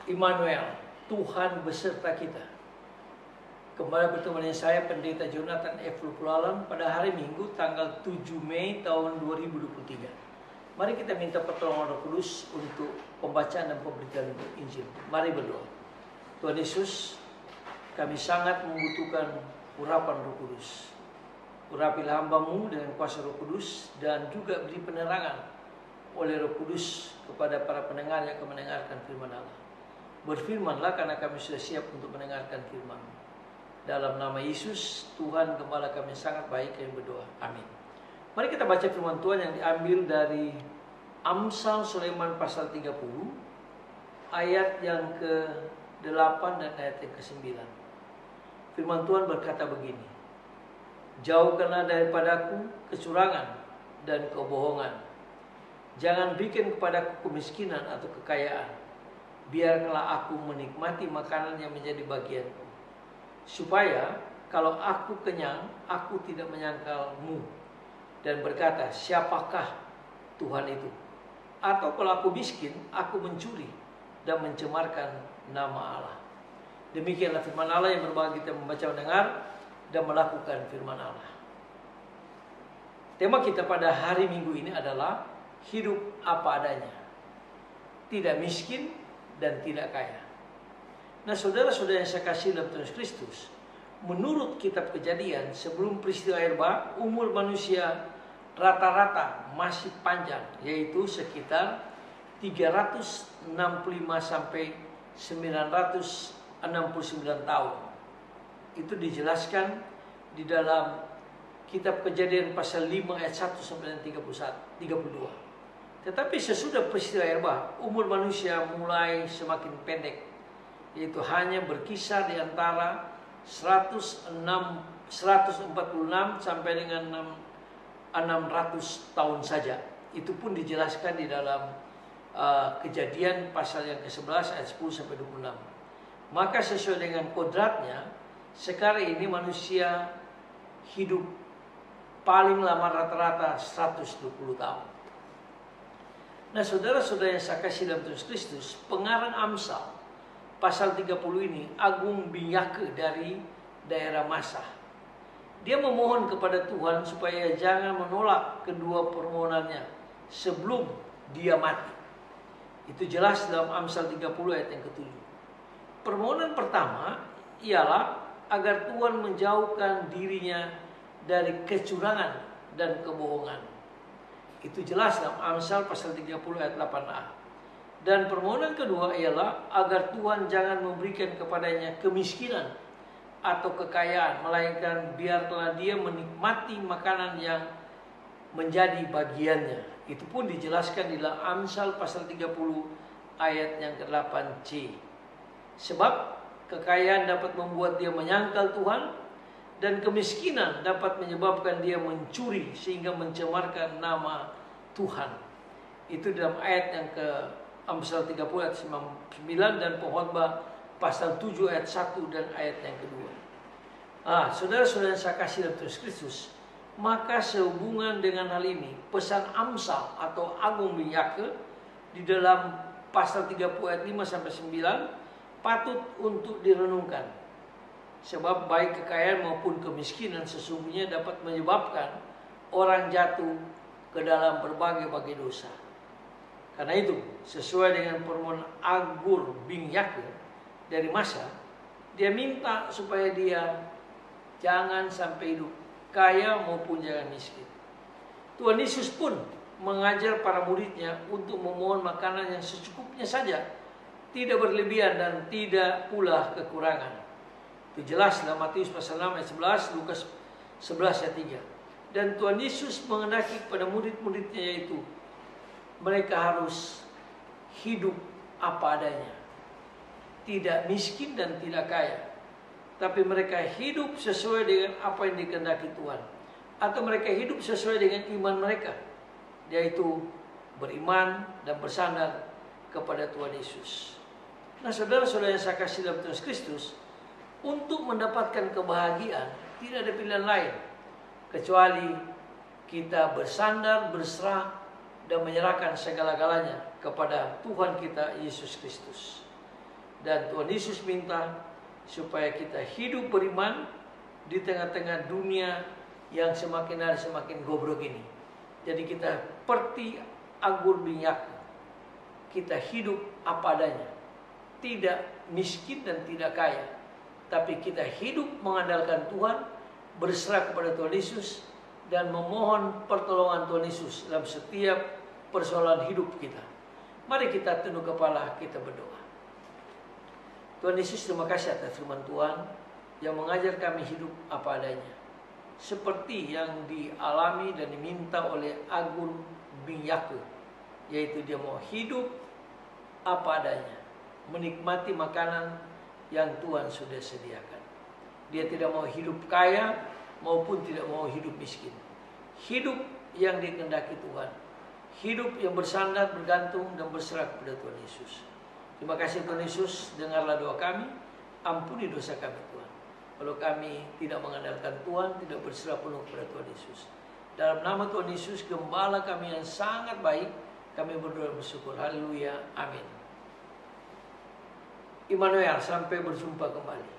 Immanuel, Tuhan beserta kita. Kembali bertemu dengan saya, Pendeta Jonathan F. Lukulalan, pada hari Minggu tanggal 7 Mei tahun 2023. Mari kita minta pertolongan Roh Kudus untuk pembacaan dan pemberitaan Injil. Mari berdoa. Tuhan Yesus, kami sangat membutuhkan urapan Roh Kudus. Urapilah hamba-Mu dengan kuasa Roh Kudus, dan juga beri penerangan oleh Roh Kudus kepada para pendengar yang akan mendengarkan firman Allah. Berfirmanlah karena kami sudah siap untuk mendengarkan firman-Mu. Dalam nama Yesus, Tuhan Gembala kami sangat baik, kami berdoa. Amin. Mari kita baca firman Tuhan yang diambil dari Amsal Sulaiman pasal 30, ayat yang ke-8 dan ayat yang ke-9. Firman Tuhan berkata begini: Jauhkanlah daripadaku kecurangan dan kebohongan. Jangan bikin kepadaku kemiskinan atau kekayaan. Biarlah aku menikmati makanan yang menjadi bagianku, supaya kalau aku kenyang, aku tidak menyangkal-Mu dan berkata, siapakah Tuhan itu? Atau kalau aku miskin, aku mencuri dan mencemarkan nama Allah. Demikianlah firman Allah yang berbagi kita membaca, mendengar, dan melakukan firman Allah. Tema kita pada hari Minggu ini adalah hidup apa adanya, tidak miskin dan tidak kaya. Nah, saudara-saudara yang saya kasih dalam Tuhan Kristus, menurut kitab Kejadian, sebelum peristiwa air bah, umur manusia rata-rata masih panjang, yaitu sekitar 365 sampai 969 tahun. Itu dijelaskan di dalam kitab Kejadian pasal 5 ayat 1 sampai 32. Tetapi sesudah peristiwa air bah, umur manusia mulai semakin pendek, yaitu hanya berkisar di antara 146 sampai dengan 600 tahun saja. Itu pun dijelaskan di dalam Kejadian pasal yang ke-11 ayat 10 sampai 26. Maka sesuai dengan kodratnya, sekarang ini manusia hidup paling lama rata-rata 120 tahun. Nah, saudara-saudara yang saya kasih dalam Tuhan Kristus, pengarang Amsal pasal 30 ini Agung bin Yake dari daerah Masah. Dia memohon kepada Tuhan supaya jangan menolak kedua permohonannya sebelum dia mati. Itu jelas dalam Amsal 30 ayat yang ke-7. Permohonan pertama ialah agar Tuhan menjauhkan dirinya dari kecurangan dan kebohongan. Itu jelas dalam Amsal pasal 30 ayat 8a. Dan permohonan kedua ialah agar Tuhan jangan memberikan kepadanya kemiskinan atau kekayaan, melainkan biarlah dia menikmati makanan yang menjadi bagiannya. Itu pun dijelaskan di dalam Amsal pasal 30 ayat yang ke-8c. Sebab kekayaan dapat membuat dia menyangkal Tuhan, dan kemiskinan dapat menyebabkan dia mencuri sehingga mencemarkan nama Tuhan. Itu dalam ayat yang ke Amsal 30 ayat 9 dan Pengkhotbah pasal 7 ayat 1 dan ayat yang kedua. Saudara-saudara yang saya kasih dalam Tuhan Kristus, maka sehubungan dengan hal ini, pesan Amsal atau Agung bin Yake di dalam pasal 30 ayat 5 sampai 9 patut untuk direnungkan. Sebab baik kekayaan maupun kemiskinan sesungguhnya dapat menyebabkan orang jatuh ke dalam berbagai-bagai dosa. Karena itu, sesuai dengan permohonan Agur bin Yake dari Masah, dia minta supaya dia jangan sampai hidup kaya maupun jangan miskin. Tuhan Yesus pun mengajar para muridnya untuk memohon makanan yang secukupnya saja, tidak berlebihan dan tidak pula kekurangan. Itu jelas dalam Matius pasal 6 ayat 11, Lukas 11 ayat 3. Dan Tuhan Yesus mengendaki kepada murid-muridnya, yaitu mereka harus hidup apa adanya, tidak miskin dan tidak kaya, tapi mereka hidup sesuai dengan apa yang dikehendaki Tuhan, atau mereka hidup sesuai dengan iman mereka, yaitu beriman dan bersandar kepada Tuhan Yesus. Nah, saudara-saudara yang saya kasih dalam Tuhan Kristus, untuk mendapatkan kebahagiaan tidak ada pilihan lain kecuali kita bersandar, berserah, dan menyerahkan segala-galanya kepada Tuhan kita Yesus Kristus. Dan Tuhan Yesus minta supaya kita hidup beriman di tengah-tengah dunia yang semakin hari semakin goblok ini. Jadi kita seperti anggur minyak, kita hidup apa adanya, tidak miskin dan tidak kaya, tapi kita hidup mengandalkan Tuhan, berserah kepada Tuhan Yesus, dan memohon pertolongan Tuhan Yesus dalam setiap persoalan hidup kita. Mari kita tunduk kepala, kita berdoa. Tuhan Yesus, terima kasih atas firman Tuhan yang mengajar kami hidup apa adanya, seperti yang dialami dan diminta oleh Agur bin Yakub, yaitu dia mau hidup apa adanya, menikmati makanan yang Tuhan sudah sediakan. Dia tidak mau hidup kaya maupun tidak mau hidup miskin. Hidup yang dikehendaki Tuhan, hidup yang bersandar, bergantung dan berserah kepada Tuhan Yesus. Terima kasih Tuhan Yesus, dengarlah doa kami, ampuni dosa kami Tuhan. Kalau kami tidak mengandalkan Tuhan, tidak berserah penuh kepada Tuhan Yesus. Dalam nama Tuhan Yesus, Gembala kami yang sangat baik, kami berdoa bersyukur. Haleluya, amin. Immanuel, sampai berjumpa kembali.